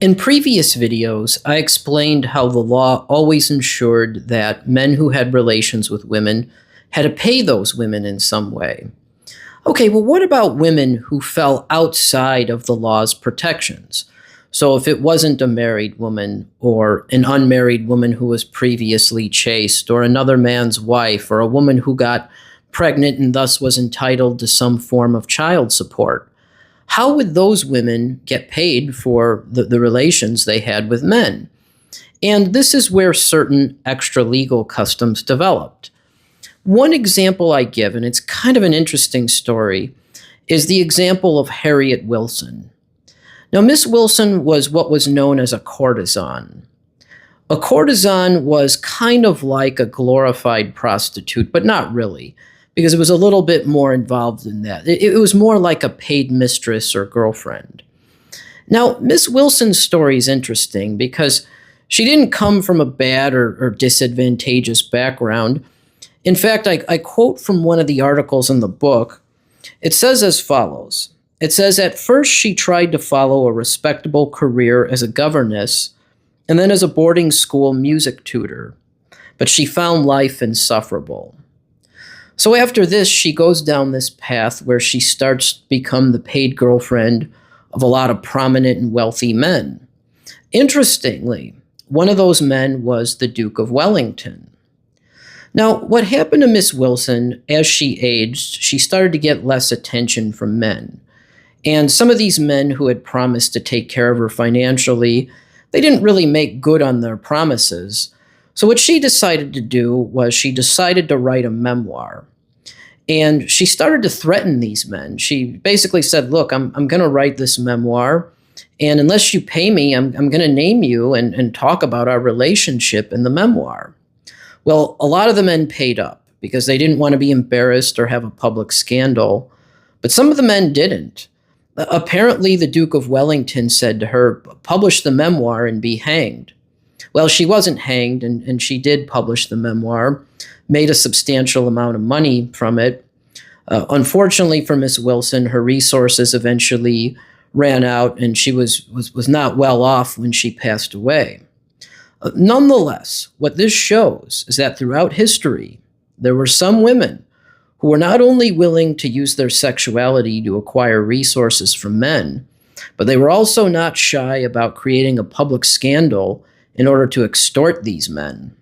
In previous videos, I explained how the law always ensured that men who had relations with women had to pay those women in some way. Okay, well, what about women who fell outside of the law's protections? So if it wasn't a married woman or an unmarried woman who was previously chaste or another man's wife or a woman who got pregnant and thus was entitled to some form of child support, how would those women get paid for the relations they had with men? And this is where certain extra legal customs developed. One example I give, and it's kind of an interesting story, is the example of Harriette Wilson. Now, Miss Wilson was what was known as a courtesan. A courtesan was kind of like a glorified prostitute, but not really, because it was a little bit more involved in that. It was more like a paid mistress or girlfriend. Now, Miss Wilson's story is interesting because she didn't come from a bad or disadvantageous background. In fact, I quote from one of the articles in the book. It says as follows. It says, "At first she tried to follow a respectable career as a governess and then as a boarding school music tutor, but she found life insufferable. So after this, she goes down this path where she starts to become the paid girlfriend of a lot of prominent and wealthy men. Interestingly, one of those men was the Duke of Wellington. Now, what happened to Miss Wilson, as she aged, she started to get less attention from men. And some of these men who had promised to take care of her financially, they didn't really make good on their promises. So what she decided to do was she decided to write a memoir. And she started to threaten these men. She basically said, look, I'm going to write this memoir, and unless you pay me, I'm going to name you and talk about our relationship in the memoir. Well, a lot of the men paid up because they didn't want to be embarrassed or have a public scandal, but some of the men didn't. Apparently, the Duke of Wellington said to her, publish the memoir and be hanged. Well, she wasn't hanged, and she did publish the memoir, made a substantial amount of money from it. Unfortunately for Miss Wilson, her resources eventually ran out, and she was not well off when she passed away. Nonetheless, what this shows is that throughout history, there were some women who were not only willing to use their sexuality to acquire resources from men, but they were also not shy about creating a public scandal in order to extort these men.